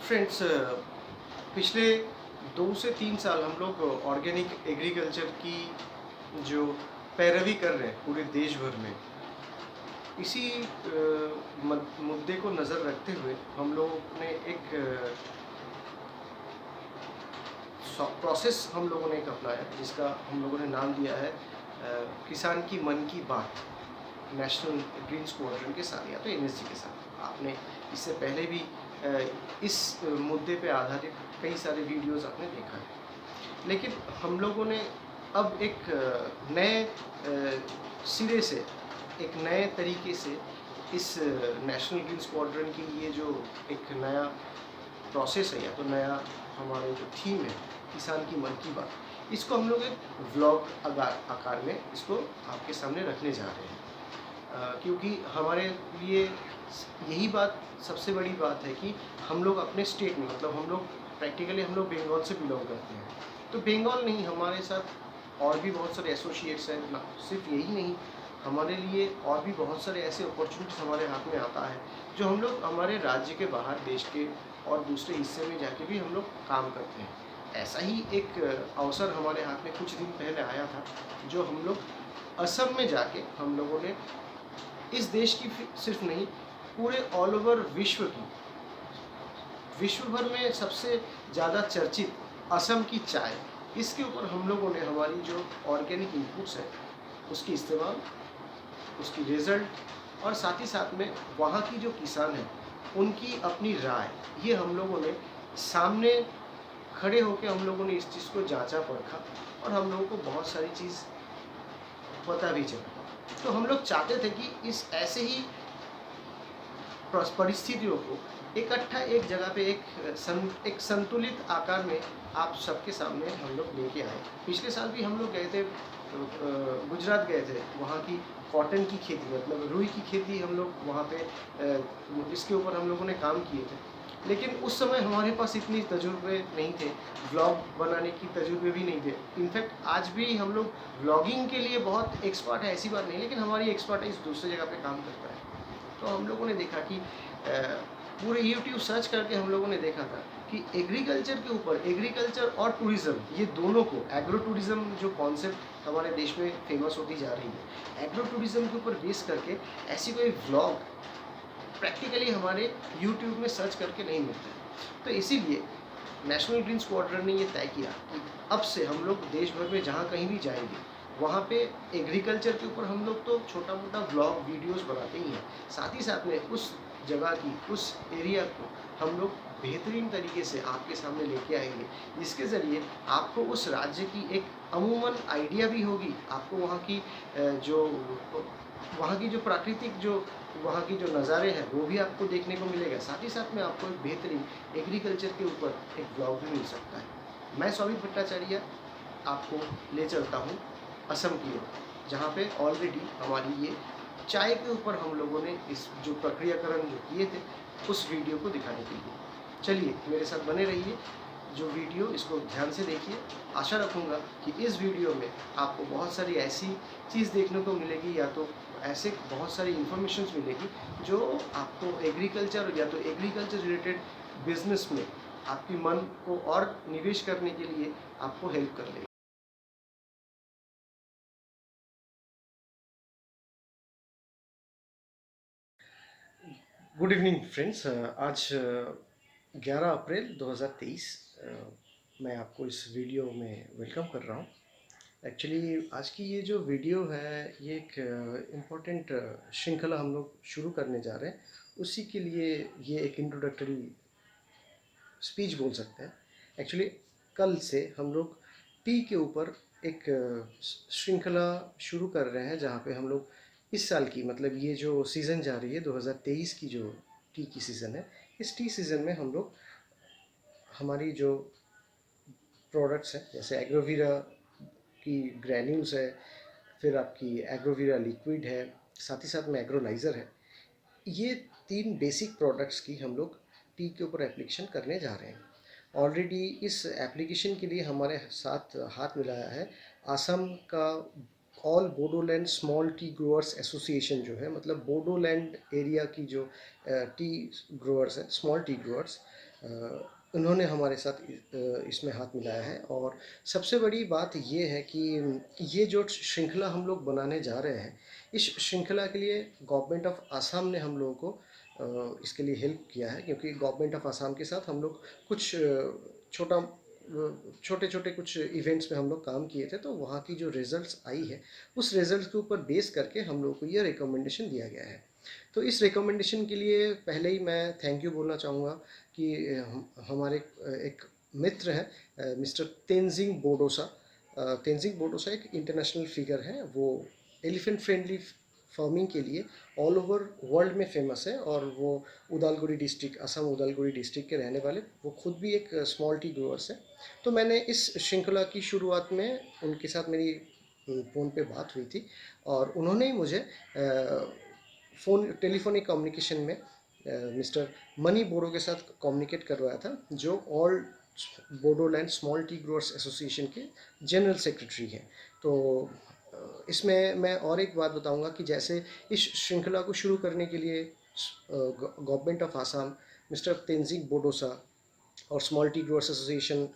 Friends, पिछले 2 से 3 साल हम लोग ऑर्गेनिक एग्रीकल्चर की जो पैरवी कर रहे हैं पूरे देश भर में, इसी मुद्दे को नज़र रखते हुए हम लोग ने एक प्रोसेस हम लोगों ने एक अपनाया जिसका हम लोगों ने नाम दिया है किसान की मन की बात। नेशनल ग्रीन स्क्वाड्रन के साथ या तो एनएसजी के साथ आपने इससे पहले भी इस मुद्दे पे आधारित कई सारे वीडियोस आपने देखा है, लेकिन हम लोगों ने अब एक नए सिरे से, एक नए तरीके से इस नेशनल ग्रीन स्क्वाड्रन की ये जो एक नया प्रोसेस है या तो नया हमारा जो थीम है किसान की मन की बात, इसको हम लोग एक व्लॉग आकार में इसको आपके सामने रखने जा रहे हैं। क्योंकि हमारे लिए यही बात सबसे बड़ी बात है कि हम लोग अपने स्टेट में, मतलब हम लोग प्रैक्टिकली हम लोग बंगाल से बिलोंग करते हैं, तो बंगाल नहीं, हमारे साथ और भी बहुत सारे एसोसिएट्स हैं ना। सिर्फ यही नहीं, हमारे लिए और भी बहुत सारे ऐसे अपॉर्चुनिटीज़ हमारे हाथ में आता है जो हम लोग हमारे राज्य के बाहर, देश के और दूसरे हिस्से में जाके भी हम लोग काम करते हैं। ऐसा ही एक अवसर हमारे हाथ में कुछ दिन पहले आया था, जो हम लोग असम में जाके हम लोगों ने इस देश की सिर्फ नहीं, पूरे ऑल ओवर विश्व भर में सबसे ज़्यादा चर्चित असम की चाय, इसके ऊपर हम लोगों ने हमारी जो ऑर्गेनिक इनपुट्स है उसकी इस्तेमाल, उसकी रिज़ल्ट और साथ ही साथ में वहाँ की जो किसान हैं उनकी अपनी राय, ये हम लोगों ने सामने खड़े होकर हम लोगों ने इस चीज़ को जांचा परखा और हम लोगों को बहुत सारी चीज़ पता भी चला। तो हम लोग चाहते थे कि इस ऐसे ही परिस्थितियों को इकट्ठा एक जगह पे एक संतुलित आकार में आप सबके सामने हम लोग लेके आए। पिछले साल भी हम लोग गए थे, गुजरात गए थे, वहाँ की कॉटन की खेती, मतलब रुई की खेती हम लोग वहाँ पे इसके ऊपर हम लोगों ने काम किए थे। लेकिन उस समय हमारे पास इतनी तजुर्बे नहीं थे, व्लॉग बनाने की तजुर्बे भी नहीं थे। इनफैक्ट आज भी हम लोग व्लॉगिंग के लिए बहुत एक्सपर्ट है, ऐसी बात नहीं, लेकिन हमारी एक्सपर्टाइज दूसरी जगह पे काम करता है। तो हम लोगों ने देखा कि पूरे यूट्यूब सर्च करके हम लोगों ने देखा था कि एग्रीकल्चर के ऊपर, एग्रीकल्चर और टूरिज़्म, ये दोनों को, एग्रो टूरिज़्म जो कॉन्सेप्ट हमारे देश में फेमस होती जा रही है, एग्रो टूरिज़्म के ऊपर बेस करके ऐसी कोई व्लॉग प्रैक्टिकली हमारे यूट्यूब में सर्च करके नहीं मिलता है। तो इसीलिए नेशनल ग्रीन स्क्वाड्रन ने ये तय किया कि अब से हम लोग देश भर में जहाँ कहीं भी जाएंगे वहाँ पे एग्रीकल्चर के ऊपर हम लोग तो छोटा मोटा व्लॉग वीडियोस बनाते ही हैं, साथ ही साथ में उस जगह की, उस एरिया को हम लोग बेहतरीन तरीके से आपके सामने लेके आएंगे, जिसके ज़रिए आपको उस राज्य की एक अमूमन आइडिया भी होगी। आपको वहाँ की जो प्राकृतिक, जो वहाँ की जो नज़ारे हैं वो भी आपको देखने को मिलेगा। साथ ही साथ में आपको एक बेहतरीन एग्रीकल्चर के ऊपर एक ब्लॉग भी मिल सकता है। मैं सौविक भट्टाचार्य आपको ले चलता हूँ असम की ओर, जहाँ पे ऑलरेडी हमारी ये चाय के ऊपर हम लोगों ने इस जो प्रक्रियाकरण जो किए थे उस वीडियो को दिखाने के लिए। चलिए मेरे साथ बने रहिए, जो वीडियो इसको ध्यान से देखिए। आशा रखूँगा कि इस वीडियो में आपको बहुत सारी ऐसी चीज़ देखने को मिलेगी, या तो ऐसे बहुत सारी इन्फॉर्मेशंस मिलेगी जो आपको एग्रीकल्चर या तो एग्रीकल्चर रिलेटेड बिजनेस में आपकी मन को और निवेश करने के लिए आपको हेल्प कर लेगी। गुड इवनिंग फ्रेंड्स, आज 11 अप्रैल 2023 मैं आपको इस वीडियो में वेलकम कर रहा हूँ। एक्चुअली आज की ये जो वीडियो है ये एक इम्पोर्टेंट श्रृंखला हम लोग शुरू करने जा रहे हैं, उसी के लिए ये एक इंट्रोडक्टरी स्पीच बोल सकते हैं। एक्चुअली कल से हम लोग टी के ऊपर एक श्रृंखला शुरू कर रहे हैं, जहाँ पे हम लोग इस साल की, मतलब ये जो सीज़न जा रही है 2023 की, जो टी की सीज़न है, इस टी सीज़न में हम लोग हमारी जो प्रोडक्ट्स हैं, जैसे एग्रोवीरा की ग्रैन्यूल्स है, फिर आपकी एग्रोवीरा लिक्विड है, साथ ही साथ में एग्रोलाइज़र है, ये 3 बेसिक प्रोडक्ट्स की हम लोग टी के ऊपर एप्लीकेशन करने जा रहे हैं। ऑलरेडी इस एप्लीकेशन के लिए हमारे साथ हाथ मिलाया है असम का all Bodoland small tea growers association, जो है मतलब बोडोलैंड एरिया की जो टी ग्रोअर्स है, स्मॉल टी ग्रोअर्स, उन्होंने हमारे साथ इसमें हाथ मिलाया है। और सबसे बड़ी बात ये है कि ये जो श्रृंखला हम लोग बनाने जा रहे हैं, इस श्रृंखला के लिए गवर्नमेंट ऑफ आसाम ने हम लोगों को इसके लिए हेल्प किया है, क्योंकि गवर्नमेंट ऑफ आसाम के साथ हम लोग कुछ छोटे छोटे कुछ इवेंट्स में हम लोग काम किए थे। तो वहाँ की जो रिज़ल्ट्स आई है, उस रिज़ल्ट के ऊपर बेस करके हम लोग को ये रिकमेंडेशन दिया गया है। तो इस रिकमेंडेशन के लिए पहले ही मैं थैंक यू बोलना चाहूँगा कि हमारे एक मित्र हैं मिस्टर तेनजिंग बोडोसा। तेनजिंग बोडोसा एक इंटरनेशनल फिगर है। वो एलिफेंट फ्रेंडली फार्मिंग के लिए ऑल ओवर वर्ल्ड में फेमस है, और वो उदालगुड़ी डिस्ट्रिक्ट, असम उदालगुड़ी डिस्ट्रिक्ट के रहने वाले, वो खुद भी एक स्मॉल टी ग्रोअर्स है। तो मैंने इस श्रृंखला की शुरुआत में उनके साथ मेरी फ़ोन पे बात हुई थी, और उन्होंने ही मुझे टेलीफोनिक कम्युनिकेशन में मिस्टर मनी बोडो के साथ कम्युनिकेट करवाया था, जो all Bodoland small tea growers association के जनरल सेक्रेटरी हैं। तो इसमें मैं और एक बात बताऊंगा कि जैसे इस श्रृंखला को शुरू करने के लिए government of Assam, mister Tenzing Bodosa और small tea growers association,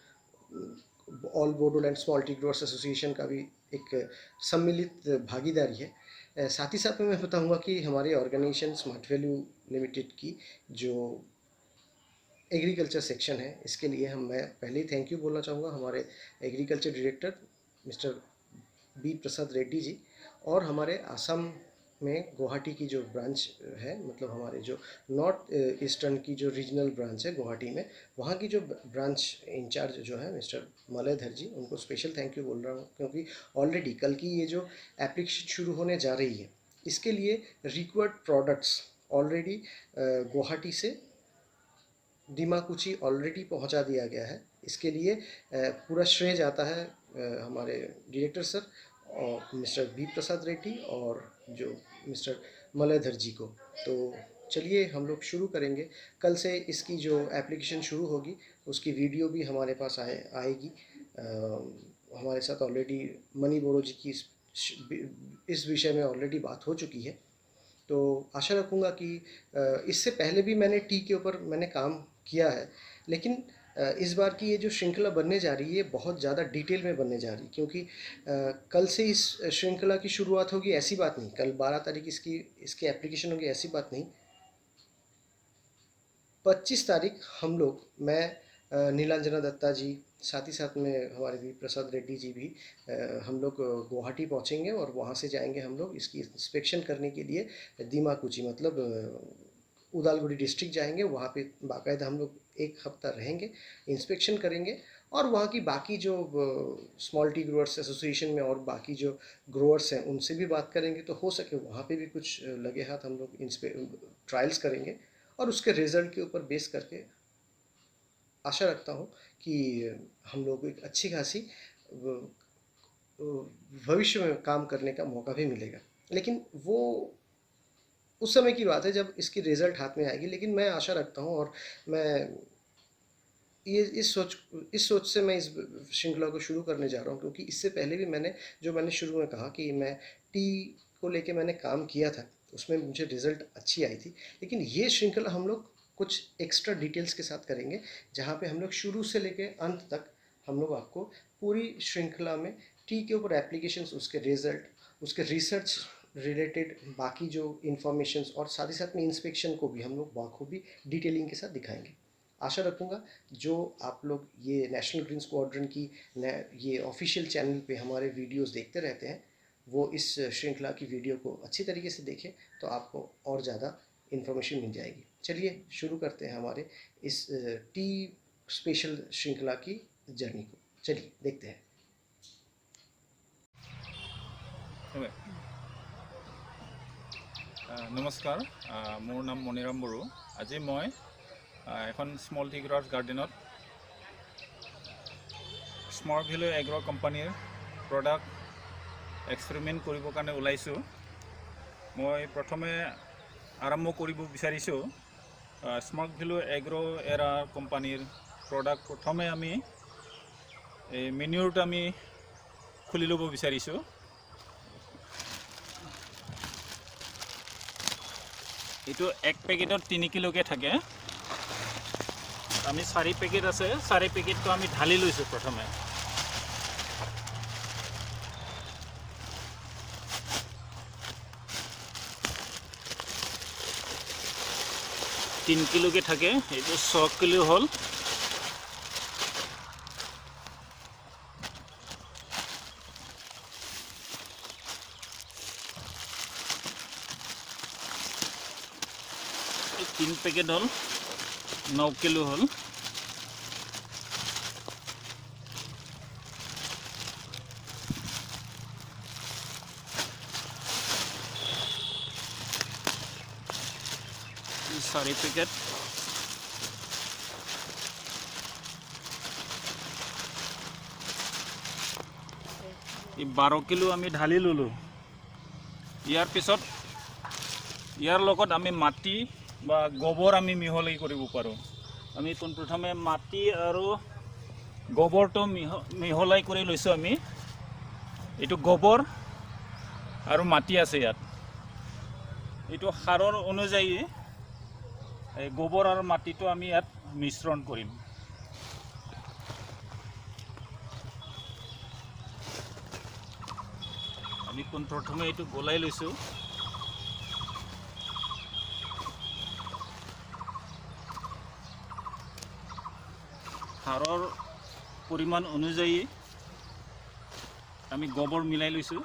all Bodoland small tea growers association का भी एक सम्मिलित भागीदारी है। साथ ही साथ में मैं बताऊंगा कि हमारी ऑर्गेनाइजेशन स्मार्ट वैल्यू लिमिटेड की जो एग्रीकल्चर सेक्शन है, इसके लिए मैं पहले ही थैंक यू बोलना चाहूँगा हमारे एग्रीकल्चर डायरेक्टर मिस्टर बी प्रसाद रेड्डी जी, और हमारे आसाम में गुवाहाटी की जो ब्रांच है, मतलब हमारे जो नॉर्थ ईस्टर्न की जो रीजनल ब्रांच है गुवाहाटी में, वहाँ की जो ब्रांच इंचार्ज जो है मिस्टर मलयधर जी, उनको स्पेशल थैंक यू बोल रहा हूँ, क्योंकि ऑलरेडी कल की ये जो एप्लीकेशन शुरू होने जा रही है, इसके लिए रिक्वायर्ड प्रोडक्ट्स ऑलरेडी गुवाहाटी से दीमाकुची ऑलरेडी पहुंचा दिया गया है। इसके लिए पूरा श्रेय जाता है हमारे डायरेक्टर सर और मिस्टर बी प्रसाद रेड्डी और जो मिस्टर मलयधर जी को। तो चलिए हम लोग शुरू करेंगे। कल से इसकी जो एप्लीकेशन शुरू होगी, उसकी वीडियो भी हमारे पास आएगी। हमारे साथ ऑलरेडी मनी बोरो जी की इस विषय में ऑलरेडी बात हो चुकी है। तो आशा रखूँगा कि इससे पहले भी मैंने टी के ऊपर मैंने काम किया है, लेकिन इस बार की ये जो श्रृंखला बनने जा रही है बहुत ज़्यादा डिटेल में बनने जा रही है, क्योंकि कल से इस श्रृंखला की शुरुआत होगी ऐसी बात नहीं, कल 12 तारीख इसकी एप्लीकेशन होगी ऐसी बात नहीं। 25 तारीख हम लोग, मैं नीलांजना दत्ता जी, साथ ही साथ में हमारे वी प्रसाद रेड्डी जी भी, हम लोग गुवाहाटी पहुंचेंगे और वहां से जाएंगे हम लोग इसकी इंस्पेक्शन करने के लिए दीमाकुची, मतलब उदालगुड़ी डिस्ट्रिक्ट जाएंगे। वहाँ पे बाकायदा हम लोग एक हफ्ता रहेंगे, इंस्पेक्शन करेंगे, और वहाँ की बाकी जो स्मॉल टी ग्रोअर्स एसोसिएशन में और बाकी जो ग्रोअर्स हैं उनसे भी बात करेंगे। तो हो सके वहाँ पे भी कुछ लगे हाथ हम लोग ट्रायल्स करेंगे, और उसके रिज़ल्ट के ऊपर बेस करके आशा रखता हूँ कि हम लोग को एक अच्छी खासी भविष्य में काम करने का मौका भी मिलेगा। लेकिन वो उस समय की बात है जब इसकी रिज़ल्ट हाथ में आएगी। लेकिन मैं आशा रखता हूँ, और मैं ये इस सोच से मैं इस श्रृंखला को शुरू करने जा रहा हूँ, क्योंकि इससे पहले भी मैंने शुरू में कहा कि मैं टी को लेके मैंने काम किया था, उसमें मुझे रिज़ल्ट अच्छी आई थी। लेकिन ये श्रृंखला हम लोग कुछ एक्स्ट्रा डिटेल्स के साथ करेंगे, जहाँ पे हम लोग शुरू से लेके अंत तक हम लोग आपको पूरी श्रृंखला में टी के ऊपर एप्लीकेशंस, उसके रिज़ल्ट, उसके रिसर्च रिलेटेड बाकी जो इन्फॉर्मेशंस, और साथ ही साथ में इंस्पेक्शन को भी हम लोग बाखूबी डिटेलिंग के साथ दिखाएंगे। आशा रखूँगा जो आप लोग ये नेशनल ग्रीन स्क्वाड्रन की ये ऑफिशियल चैनल पे हमारे वीडियोस देखते रहते हैं, वो इस श्रृंखला की वीडियो को अच्छी तरीके से देखें, तो आपको और ज़्यादा इन्फॉर्मेशन मिल जाएगी। चलिए शुरू करते हैं हमारे इस टी स्पेशल श्रृंखला की जर्नी को। चलिए देखते हैं। नमस्कार, मोर नाम मणिराम बड़ो। आज मैं an small tea growers garden smart value agro कम्पानीर प्रडाक्ट एक्सपेरिमेंट करने कारण ओलाइছোঁ। मैं प्रथमे आरम्भ कर विचारिছোঁ स्मार्ट भैल्यू एग्रो एरा कम्पानीर प्रडाक्ट प्रथमे आमी मेन्यूर्ट आमी खुली लब विचारिছোঁ। এইটো এক পেকেটত 3 কিলোকে থাকে। আমি 4 পেকেট আছে 4 পেকেটটো আমি ঢালি লৈছোঁ প্ৰথমে। তিন কিলোকে থাকে, এইটো 6 কিলো হ'ল। এই 3 পেকেট হ'ল 9 কিলো হ'ল। এই 4 পেকেট এই 12 কিলো আমি ঢালি ল'লোঁ। ইয়াৰ পিছত ইয়াৰ লগত আমি মাটি বা গোবৰ আমি মিহলি কৰিব পাৰোঁ। আমি পোনপ্ৰথমে মাটি আৰু গোবৰটো মিহলাই কৰি লৈছোঁ আমি। এইটো গোবৰ আৰু মাটি আছে ইয়াত। এইটো সাৰৰ অনুযায়ী এই গোবৰ আৰু মাটিটো আমি ইয়াত মিশ্ৰণ কৰিম। আমি পোনপ্ৰথমে এইটো গলাই লৈছোঁ। সাৰৰ পৰিমাণ অনুযায়ী আমি গোবৰ মিলাই লৈছোঁ।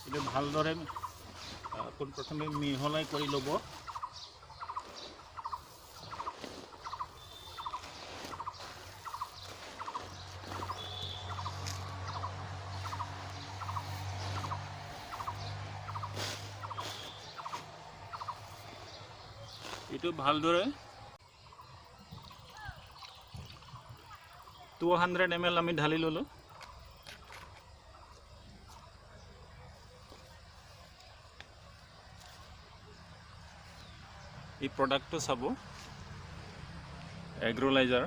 এইটো ভালদৰে পোনপ্ৰথমে মিহলাই কৰি ল'ব। এইটো ভালদৰে 200 ml আমি ঢালি ল'লোঁ। এই প্ৰডাক্টটো চাব, এগ্ৰ'লাইজাৰ।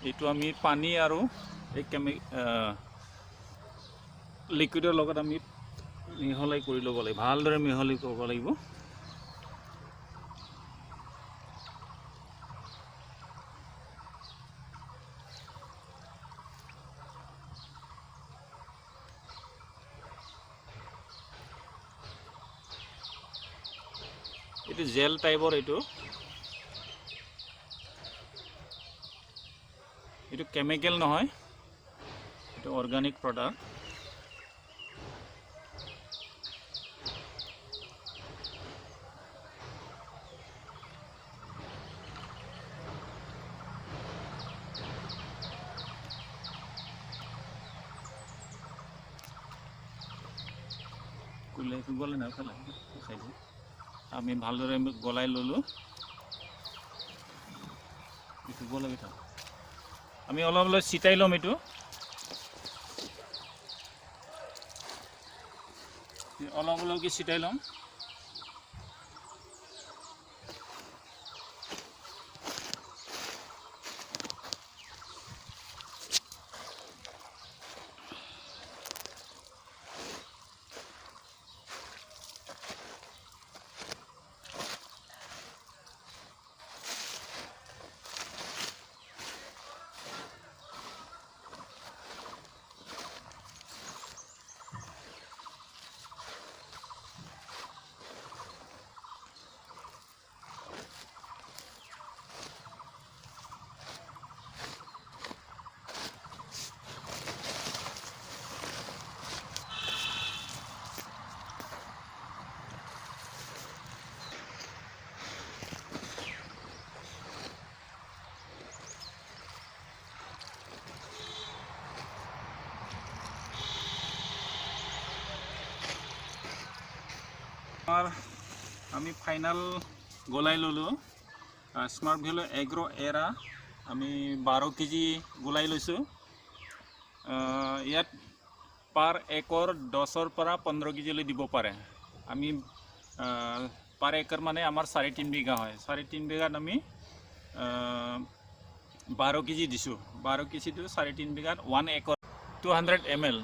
এইটো আমি পানী আৰু এই লিকুইডৰ লগত আমি মিহলাই কৰি ল'ব লাগিব, ভালদৰে মিহলি কৰিব লাগিব। এইটো জেল টাইপৰ, এইটো কেমিকেল নহয়, এইটো অৰ্গেনিক প্ৰডাক্ট। গলে না আমি ভালদৰে গলাই ল'লোঁ। এইটো গলাই থাক, আমি অলপ অলপ ছিটাই ল'ম। এইটো অলপ অলপকৈ ছিটাই ল'ম। আমি ফাইনাল গলাই ল'লোঁ। স্মাৰ্ট ভেলু এগ্ৰ' এৰা আমি 12 কেজি গলাই লৈছোঁ। ইয়াত পাৰ একৰ 10ৰ পৰা 15 কেজিলৈ দিব পাৰে। আমি পাৰ একৰ মানে আমাৰ 3.5 বিঘা হয়। 3.5 বিঘাত আমি 12 কেজি দিছোঁ 12 কেজিটো 3.5 বিঘাত 1 একৰ 200 ml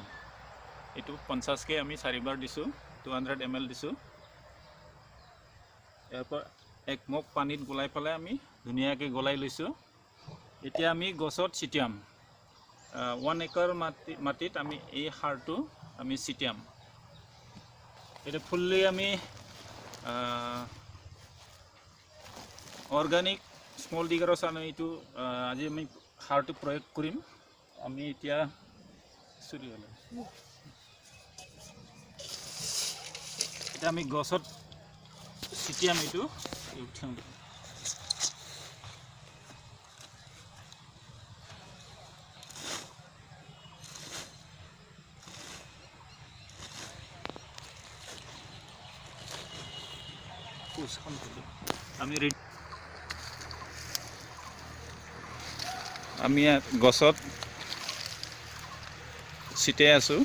এইটো 50কে আমি 4বাৰ দিছোঁ 200 ml দিছোঁ ইয়াৰ পৰা এক মগ পানীত গলাই পেলাই আমি ধুনীয়াকৈ গলাই লৈছোঁ এতিয়া আমি গছত ছিটিয়াম 1 একৰ মাটিত আমি এই সাৰটো আমি ছিটিয়াম এটা ফুললি আমি অৰ্গানিক স্মল ডিগাৰৰ চানে এইটো আজি আমি সাৰটো প্ৰয়োগ কৰিম আমি এতিয়া চুৰি হ'লে এটা আমি গছত ছিটিয়াম এইটো উঠাম আমি গছত ছিটিয়াই আছোঁ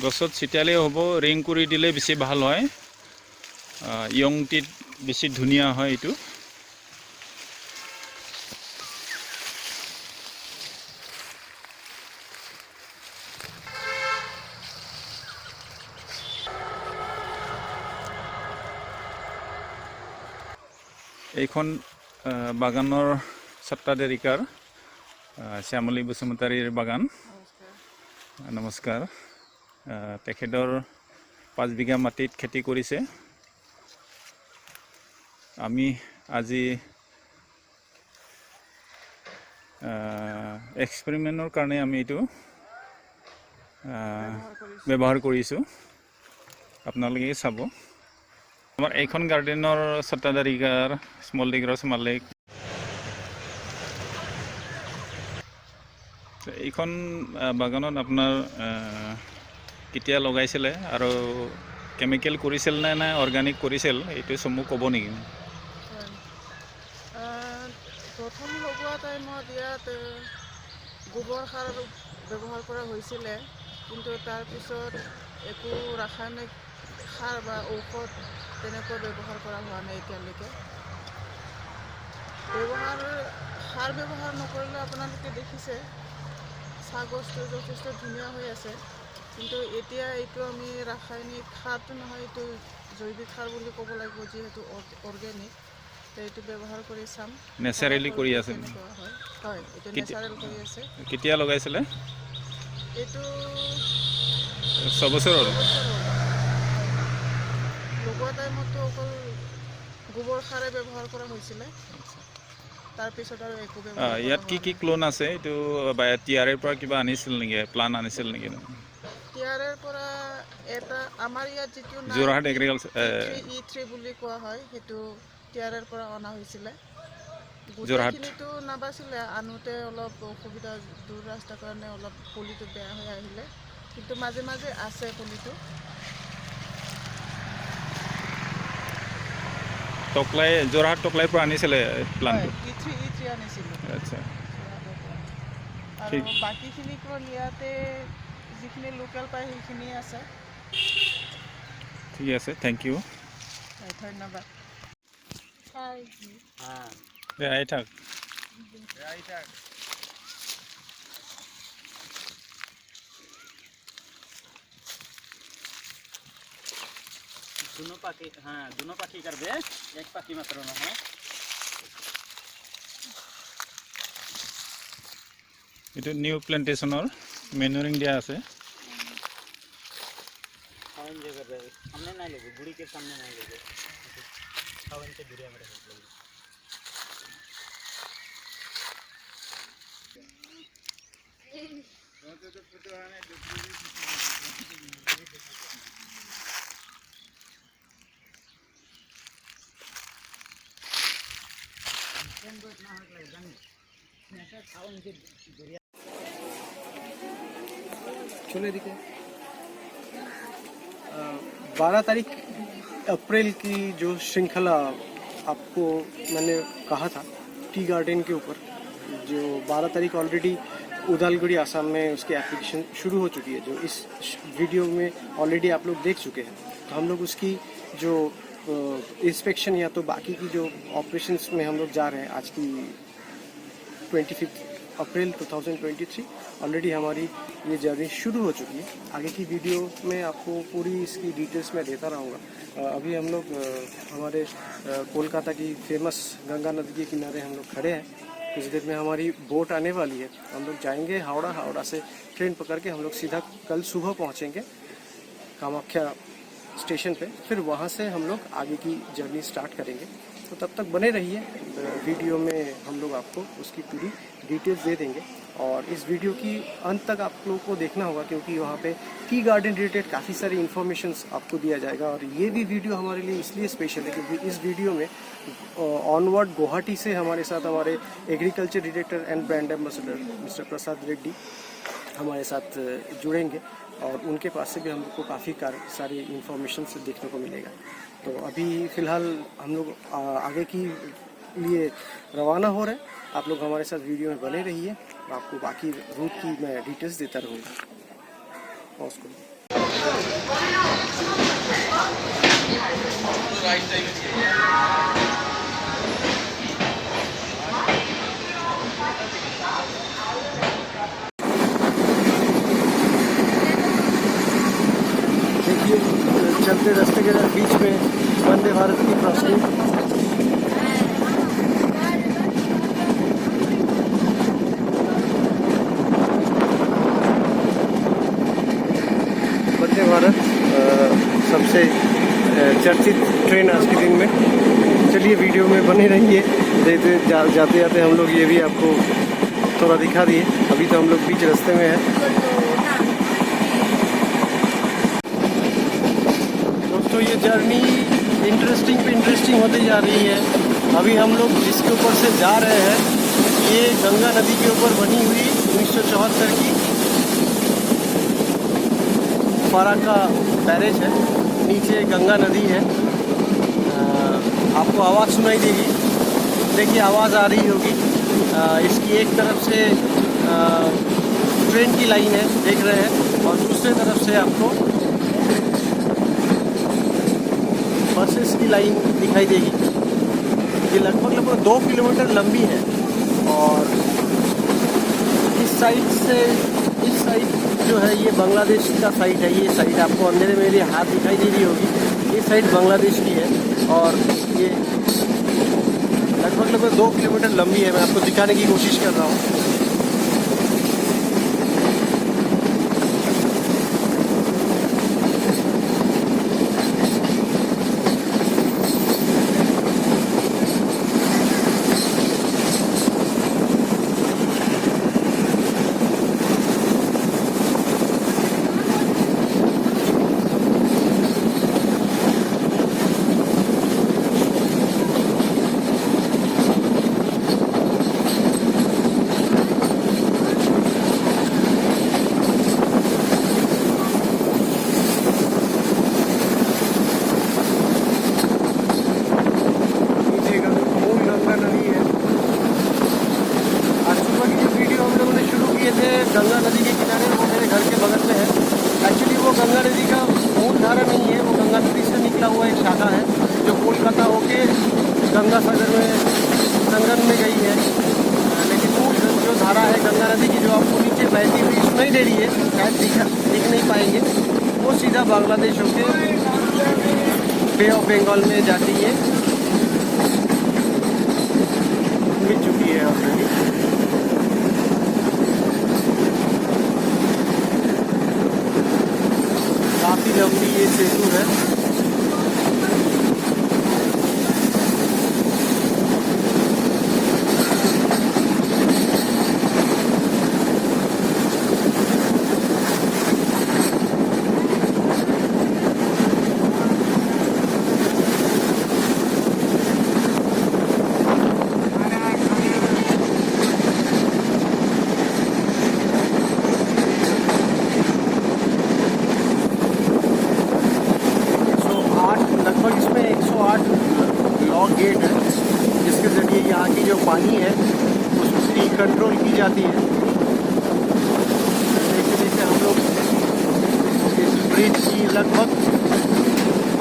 গছত ছিটিয়ালে হ'ব ৰিং কৰি দিলে বেছি ভাল হয় য়ংটিত বেছি ধুনীয়া হয় এইটো এইখন বাগানৰ সত্ৰাধিকাৰ শ্যামলী বসুমতাৰীৰ বাগান নমস্কাৰ তেখেতৰ 5 বিঘা মাটিত খেতি কৰিছে আমি আজি এক্সপেৰিমেণ্টৰ কাৰণে আমি এইটো ব্যৱহাৰ কৰিছোঁ আপোনালোকে চাব আমাৰ এইখন গাৰ্ডেনৰ সত্ৰাধিকাৰ স্মল ডিগাৰৰ মালিক এইখন বাগানত আপোনাৰ কেতিয়া লগাইছিলে আৰু কেমিকেল কৰিছিল নে অৰ্গানিক কৰিছিল এইটো চমু ক'ব নেকি প্ৰথম লগোৱা টাইমত ইয়াত গোবৰ সাৰ ব্যৱহাৰ কৰা হৈছিলে কিন্তু তাৰপিছত একো ৰাসায়নিক সাৰ বা ঔষধ তেনেকৈ ব্যৱহাৰ কৰা হোৱা নাই এতিয়ালৈকে সাৰ ব্যৱহাৰ নকৰিলে আপোনালোকে দেখিছে চাহ গছটো যথেষ্ট ধুনীয়া হৈ আছে কিন্তু এতিয়া এইটো আমি ৰাসায়নিক সাৰটো নহয় এইটো জৈৱিক সাৰ বুলি ক'ব লাগিব যিহেতু অৰ্গেনিক এইটো ব্যৱহাৰ কৰি চাম নেচাৰেলি কৰি আছে হয় এইটো নেচাৰেল কৰি আছে কেতিয়া লগাইছিলে এইটো 6 বছৰ হ'ল লগোৱা টাইমতো অকল গোবৰ সাৰে ব্যৱহাৰ কৰা হৈছিলে তাৰপিছত আৰু একো ব্যৱহাৰ ইয়াত কি ক্লোন আছে এইটো টিআৰৰ পৰা কিবা আনিছিল নেকি প্লান আনিছিল নেকি টিআৰৰ পৰা এটা আমাৰ ইয়াত যিটো যোৰহাট এগ্ৰিকালচাৰ E3 বুলি কোৱা হয় সেইটো টিআৰৰ পৰা অনা হৈছিলে যোৰহাট গোটেইখিনিতো নাবাছিলে আনোতে অলপ অসুবিধা দূৰ ৰাস্তাৰ কাৰণে অলপ পুলিটো বেয়া হৈ আহিলে কিন্তু মাজে মাজে আছে পুলিটো টকলাই যোৰহাট টকলাইৰ পৰা আনিছিলে প্লানটো E3 আনিছিলোঁ আচ্ছা আৰু বাকীখিনি ইয়াতে যিখিনি লোকেল পায় সেইখিনি আছে ঠিক আছে থেংক ইউ ধন্যবাদ আহি থাক दोनों पाखी कर दे एक पाखी मात्र নহয় এইটো নিউ প্লান্টেশনৰ মেনুৰিং দিয়া আছে सामने नहीं लोगे गुड़ी के सामने नहीं लोगे 6 इंच दूरी में रखोगे चलिए देखिए 12 तारीख अप्रैल की जो श्रृंखला आपको मैंने कहा था टी गार्डन के ऊपर जो 12 तारीख ऑलरेडी उदालगुड़ी आसाम में उसकी एप्लीकेशन शुरू हो चुकी है, जो इस वीडियो में ऑलरेडी आप लोग देख चुके हैं। तो हम लोग उसकी जो इंस्पेक्शन या तो बाकी की जो ऑपरेशंस में हम लोग जा रहे हैं, आज की 25 अप्रैल 2023 ऑलरेडी हमारी ये जर्नी शुरू हो चुकी है। आगे की वीडियो में आपको पूरी इसकी डिटेल्स में देता रहूँगा। अभी हम लोग हमारे कोलकाता की फेमस गंगा नदी के किनारे हम लोग खड़े हैं। कुछ देर में हमारी बोट आने वाली है, हम लोग जाएंगे हावड़ा। हावड़ा से ट्रेन पकड़ के हम लोग सीधा कल सुबह पहुँचेंगे कामाख्या स्टेशन पे। फिर वहाँ से हम लोग आगे की जर्नी स्टार्ट करेंगे। तो तब तक बने रहिए, वीडियो में हम लोग आपको उसकी पूरी डिटेल्स दे देंगे। और इस वीडियो की अंत तक आप लोगों को देखना होगा, क्योंकि वहाँ पे टी गार्डन रिलेटेड काफ़ी सारी इन्फॉर्मेशंस आपको दिया जाएगा। और ये भी वीडियो हमारे लिए इसलिए स्पेशल है क्योंकि इस वीडियो में ऑनवर्ड गुवाहाटी से हमारे साथ हमारे agriculture director and brand ambassador mister Prasad Reddy हमारे साथ जुड़ेंगे, और उनके पास से भी हम लोग को काफ़ी सारी इन्फॉर्मेशन से देखने को मिलेगा। तो अभी फ़िलहाल हम लोग आगे की लिए रवाना हो रहे हैं। आप लोग हमारे साथ वीडियो में बने रहिए, आपको बाकी रूट की मैं डिटेल्स देता रहूँगा। पॉज करो। देखिए, चलते रास्ते के बीच में वंदे भारत की क्रॉसिंग। वंदे भारत सबसे चर्चित ट्रेन आज के दिन में। चलिए वीडियो में बने रहिए। जाते जाते हम लोग ये भी आपको थोड़ा दिखा दिए। अभी तो हम लोग बीच रास्ते में हैं। दोस्तों, ये जर्नी इंटरेस्टिंग होती जा रही है। अभी हम लोग जिसके ऊपर से जा रहे हैं, ये गंगा नदी के ऊपर बनी हुई 1974 की फराक्का बैरेज है। नीचे गंगा नदी है। आपको आवाज़ सुनाई देगी। देखिए, आवाज़ आ रही होगी। इसकी एक तरफ से ट्रेन की लाइन है, देख रहे हैं, और दूसरे तरफ से आपको बसेस की लाइन दिखाई देगी। ये लगभग 2 किलोमीटर लंबी है। और इस साइड से इस साइड जो है ये बांग्लादेश का साइड है। ये साइड आपको अंधेरे में मेरी हाथ दिखाई दे रही होगी। ये साइड बांग्लादेश की है और ये लगभग 2 किलोमीटर लंबी है। मैं आपको दिखाने की कोशिश कर रहा हूँ। गंगा नदी के किनारे, वो मेरे घर के बगल में है। एक्चुअली वो गंगा नदी का मूल धारा नहीं है, वो गंगा नदी से निकला हुआ एक शाखा है जो कोलकाता होके गंगा सागर में संगम में गई है। लेकिन मूल जो धारा है गंगा नदी की, जो आपको नीचे बहती हुई सुनाई दे रही है, शायद दिख नहीं पाएंगे, वो सीधा बांग्लादेश होके बे ऑफ बंगाल में जाती है, मिल चुकी है ऑलरेडी। काफ़ी लंबी ये सेतु है। इसमें 108 लॉक गेट है, जिसके ज़रिए यहाँ की जो पानी है उसकी कंट्रोल की जाती है। ब्रिज की लगभग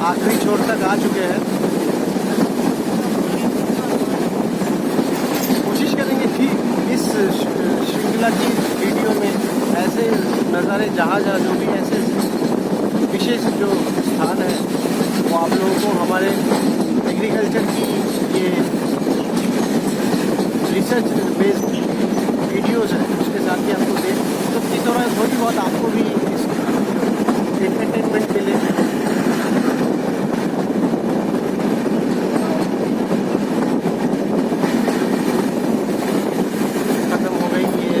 आखिरी छोर तक आ चुके हैं। कोशिश करेंगे कि इस श्रृंखला की वीडियो में ऐसे नज़ारे जहाँ जहाँ जो भी ऐसे विशेष जो स्थान है वो आप लोगों को हमारे एग्रीकल्चर की ये रिसर्च बेस्ड वीडियोज़ है उसके साथ ही आपको दे तो कि थोड़ी बहुत आपको भी एंटरटेनमेंट मिले। खत्म हो गई ये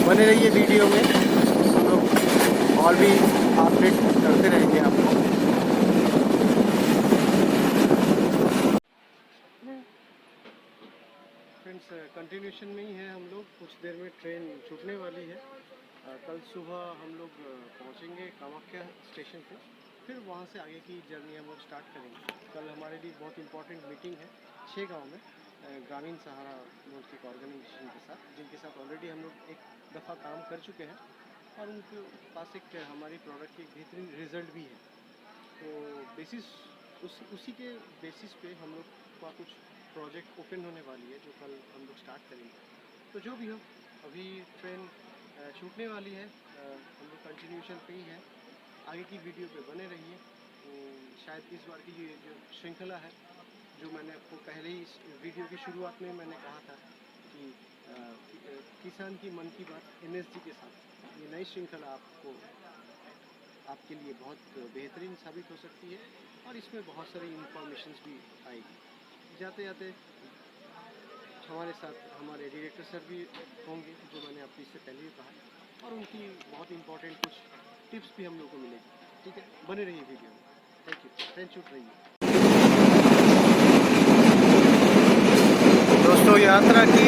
बने रहिए वीडियो में, हम लोग और भी अपडेट करते रहेंगे आपको। फ्रेंड्स कंटिन्यूशन में ही है हम लोग, कुछ देर में ट्रेन छूटने वाली है। कल सुबह हम लोग पहुंचेंगे कामाख्या स्टेशन पे, फिर वहां से आगे की जर्नी हम लोग स्टार्ट करेंगे। कल हमारे लिए बहुत इंपॉर्टेंट मीटिंग है 6 गांव में ग्रामीण सहारा मुल्क के ऑर्गेनाइजेशन के साथ, जिनके साथ ऑलरेडी हम लोग एक दफ़ा काम कर चुके हैं और उनके पास एक हमारी प्रोडक्ट की बेहतरीन रिज़ल्ट भी है। तो उसी के बेसिस पे हम लोग का कुछ प्रोजेक्ट ओपन होने वाली है जो कल हम लोग स्टार्ट करेंगे। तो जो भी हो, अभी ट्रेन छूटने वाली है, हम लोग कंटिन्यूशन पे ही है। आगे की वीडियो पे बने रहिए। शायद इस बार की ये जो श्रृंखला है, जो मैंने आपको पहले ही इस वीडियो की शुरुआत में मैंने कहा था कि किसान की मन की बात NSG के साथ, ये नई श्रृंखला आपके लिए बहुत बेहतरीन साबित हो सकती है और इसमें बहुत सारी इंफॉर्मेशंस भी आएगी। जाते जाते हमारे साथ हमारे डायरेक्टर सर भी होंगे, जो मैंने आपको इससे पहले ही कहा, और उनकी बहुत इंपॉर्टेंट कुछ टिप्स भी हम लोग को मिलेगी। ठीक है, बने रहिए वीडियो में। Thank you. ट्रेन छूट रही है दोस्तों। यात्रा की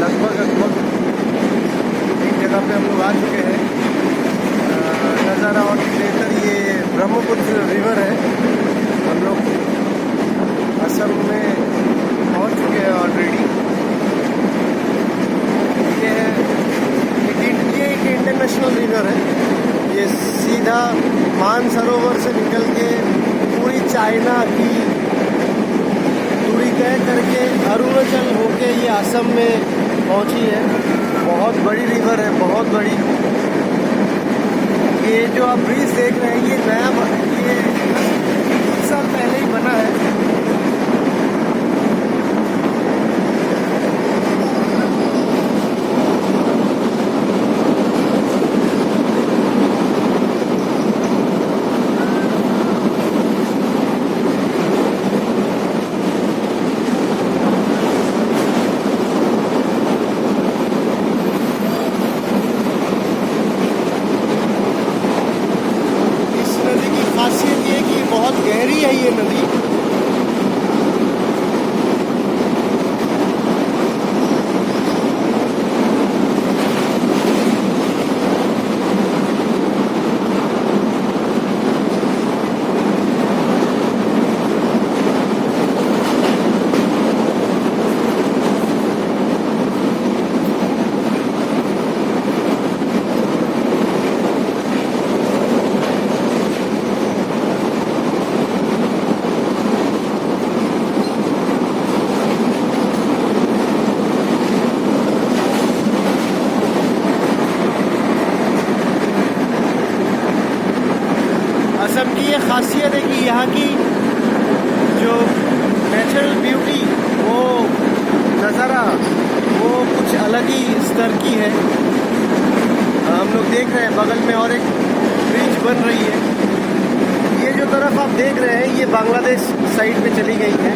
लगभग एक जगह पे हम लोग आ चुके हैं। नज़ारा और बेहतर ये ब्रह्मपुत्र रिवर है। हम लोग असम में पहुंच चुके हैं ऑलरेडी। ये एक इंटरनेशनल रिवर है। ये सीधा मानसरोवर से निकल के पूरी चाइना की दूरी तय करके अरुणाचल होके ये असम में पहुंची है। बहुत बड़ी रिवर है, बहुत बड़ी। ये जो आप ब्रिज देख रहे हैं, ये ये कुछ साल पहले ही बना है। बहुत गहरी है ये नदी। असम की ये खासियत है कि यहाँ की जो नेचुरल ब्यूटी, वो नज़ारा, वो कुछ अलग ही स्तर की है। हम लोग देख रहे हैं बगल में और एक ब्रिज बन रही है। ये जो तरफ आप देख रहे हैं, ये बांग्लादेश साइड पे चली गई है।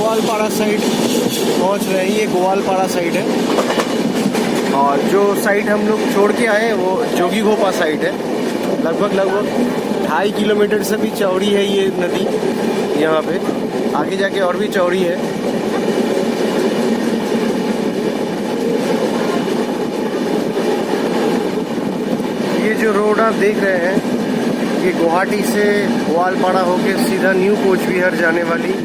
गोवालपाड़ा साइड पहुंच रहे हैं। ये गोवालपाड़ा साइड है और जो साइड हम लोग छोड़ के आए हैं वो जोगीघोपा साइड है। लगभग 2.5 किलोमीटर से भी चौड़ी है ये नदी। यहाँ पे आगे जाके और भी चौड़ी है। ये जो रोड आप देख रहे हैं ये गुवाहाटी से गोवालपाड़ा होके सीधा न्यू कोच बिहार जाने वाली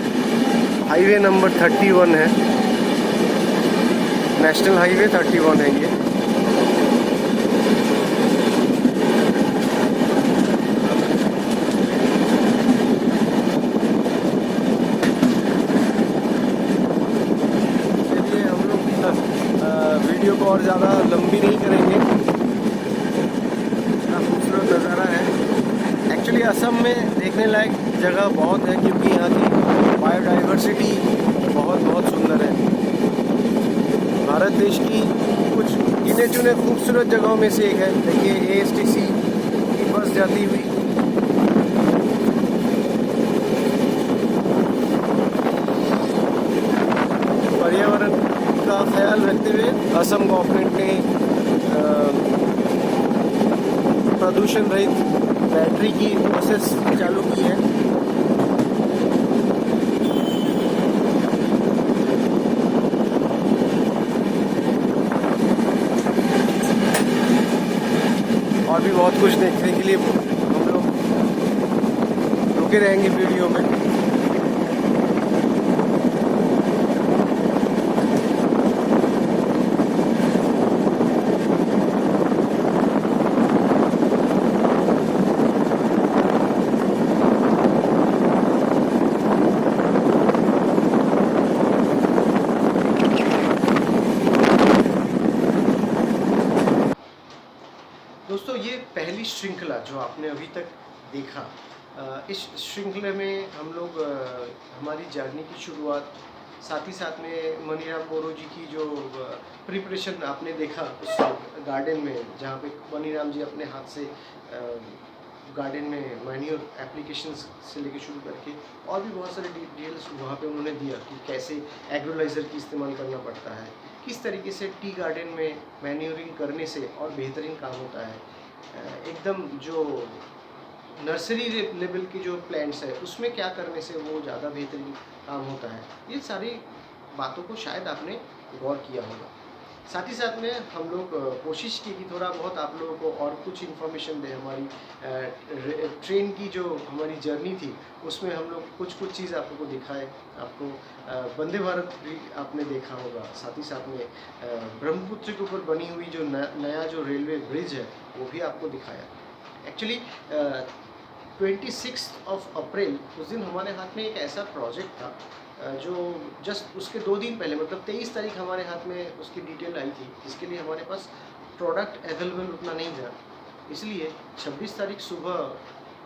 हाईवे नंबर 31 है। नेशनल हाईवे 31 है ये। चलिए हम लोग वीडियो को और ज़्यादा लंबी नहीं करेंगे। इतना खूबसूरत नज़ारा है। एक्चुअली असम में देखने लायक जगह बहुत है क्योंकि यहाँ की बायोडाइवर्सिटी बहुत सुंदर है। भारत देश की कुछ गिने चुने खूबसूरत जगहों में से एक है। देखिए ASTC की बस जाती हुई। पर्यावरण का ख्याल रखते हुए असम गवर्नमेंट ने प्रदूषण रहित बैटरी की बसेस चालू की है। और भी बहुत कुछ देखने के लिए हम लोग रुके रहेंगे वीडियो में। दोस्तों ये पहली श्रृंखला जो आपने अभी तक देखा, इस श्रृंखला में हम लोग हमारी जर्नी की शुरुआत साथ ही साथ में मनीराम बोरो जी की जो प्रिपरेशन आपने देखा उस गार्डन में, जहाँ पे मनीराम जी अपने हाथ से गार्डन में मैन्योर एप्लीकेशंस से लेके शुरू करके और भी बहुत सारे डिटेल्स वहाँ पे उन्होंने दिया कि कैसे एग्रोलाइज़र की इस्तेमाल करना पड़ता है, किस तरीके से टी गार्डन में मैन्योरिंग करने से और बेहतरीन काम होता है। एकदम जो नर्सरी लेवल की जो प्लांट्स है उसमें क्या करने से वो ज़्यादा बेहतरीन काम होता है, ये सारी बातों को शायद आपने गौर किया होगा। साथ ही साथ में हम लोग कोशिश की कि थोड़ा बहुत आप लोगों को और कुछ इन्फॉर्मेशन दें। हमारी ट्रेन की जो हमारी जर्नी थी उसमें हम लोग कुछ चीज़ आपको दिखाए। आपको वंदे भारत भी आपने देखा होगा, साथ ही साथ में ब्रह्मपुत्र के ऊपर बनी हुई जो नया जो रेलवे ब्रिज है वो भी आपको दिखाया। एक्चुअली 26 अप्रैल उस दिन हमारे हाथ में एक ऐसा प्रोजेक्ट था जो जस्ट उसके 2 दिन पहले मतलब 23 तारीख हमारे हाथ में उसकी डिटेल आई थी, जिसके लिए हमारे पास प्रोडक्ट अवेलेबल उतना नहीं था। इसलिए 26 तारीख सुबह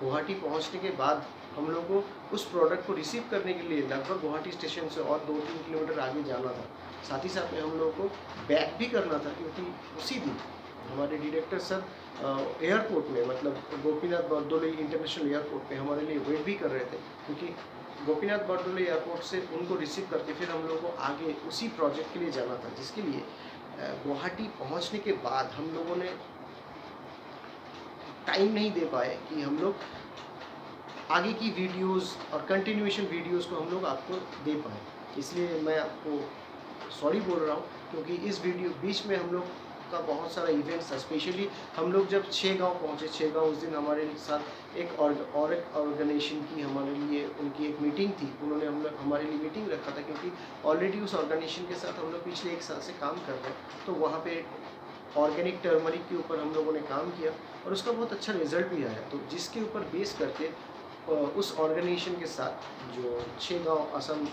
गुवाहाटी पहुंचने के बाद हम लोग को उस प्रोडक्ट को रिसीव करने के लिए लगभग गुवाहाटी स्टेशन से और 2-3 किलोमीटर आगे जाना था। साथ ही साथ में हम लोग को बैक भी करना था क्योंकि उसी दिन हमारे डायरेक्टर सर एयरपोर्ट में मतलब गोपीनाथ बरदोली इंटरनेशनल एयरपोर्ट पे हमारे लिए वेट भी कर रहे थे, क्योंकि गोपीनाथ बरदोली एयरपोर्ट से उनको रिसीव करके फिर हम लोग को आगे उसी प्रोजेक्ट के लिए जाना था, जिसके लिए गुवाहाटी पहुंचने के बाद हम लोगों ने टाइम नहीं दे पाए कि हम लोग आगे की वीडियोस और कंटिन्यूएशन वीडियोस को हम लोग आपको दे पाए। इसलिए मैं आपको सॉरी बोल रहा हूँ, क्योंकि इस वीडियो बीच में हम लोग का बहुत सारा इवेंट्स था। स्पेशली हम लोग जब 6 गाँव पहुँचे, 6 गाँव उस दिन हमारे साथ एक ऑर्गेनाइजेशन की हमारे लिए उनकी एक मीटिंग थी। उन्होंने हमारे लिए मीटिंग रखा था क्योंकि ऑलरेडी उस ऑर्गेनाइजेशन के साथ हम लोग पिछले 1 साल से काम कर रहे हैं। तो वहाँ पे ऑर्गेनिक टर्मरिक के ऊपर हम लोगों ने काम किया और उसका बहुत अच्छा रिजल्ट भी आया। तो जिसके ऊपर बेस करके उस ऑर्गेनाइजेशन के साथ जो 6 गाँव असम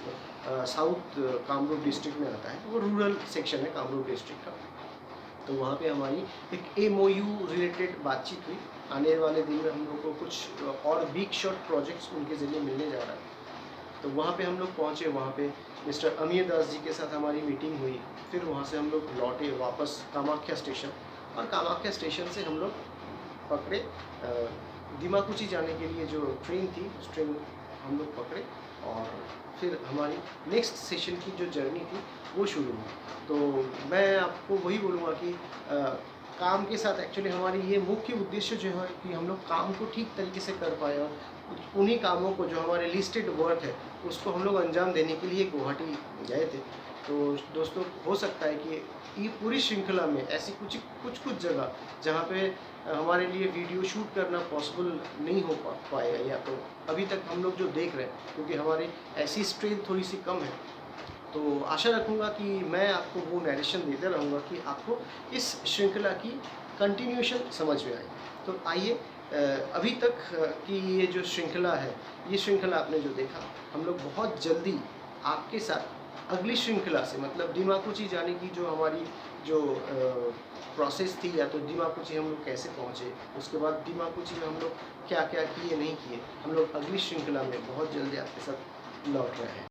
साउथ कामरूप डिस्ट्रिक्ट में आता है, वो रूरल सेक्शन है कामरूप डिस्ट्रिक्ट का। तो वहाँ पे हमारी एक MOU रिलेटेड बातचीत हुई। आने वाले दिन में हम लोग को कुछ और बिग शॉट प्रोजेक्ट्स उनके ज़रिए मिलने जा रहा है। तो वहाँ पे हम लोग पहुँचे, वहाँ पे मिस्टर अमीय दास जी के साथ हमारी मीटिंग हुई। फिर वहाँ से हम लोग लौटे वापस कामाख्या स्टेशन, और कामाख्या स्टेशन से हम लोग पकड़े दिमाकुची जाने के लिए जो ट्रेन थी, उस ट्रेन हम लोग पकड़े और फिर हमारी नेक्स्ट सेशन की जो जर्नी थी वो शुरू हुई। तो मैं आपको वही बोलूँगा कि काम के साथ एक्चुअली हमारी ये मुख्य उद्देश्य जो है कि हम लोग काम को ठीक तरीके से कर पाए और उन्हीं कामों को जो हमारे लिस्टेड वर्क है उसको हम लोग अंजाम देने के लिए गुवाहाटी गए थे। तो दोस्तों हो सकता है कि ये पूरी श्रृंखला में ऐसी कुछ जगह जहाँ पे हमारे लिए वीडियो शूट करना पॉसिबल नहीं हो पाएगा, या तो अभी तक हम लोग जो देख रहे हैं क्योंकि हमारी ऐसी स्ट्रेंथ थोड़ी सी कम है। तो आशा रखूँगा कि मैं आपको वो नरेशन देते रहूँगा कि आपको इस श्रृंखला की कंटिन्यूएशन समझ में आए। तो आइए अभी तक की ये जो श्रृंखला है, ये श्रृंखला आपने जो देखा, हम लोग बहुत जल्दी आपके साथ अगली श्रृंखला से मतलब दीमाकुची जाने की जो हमारी जो प्रोसेस थी, या तो दीमाकुची हम लोग कैसे पहुँचे, उसके बाद दीमाकुची में हम लोग क्या क्या किए नहीं किए, हम लोग अगली श्रृंखला में बहुत जल्दी आपके साथ लौट रहे हैं।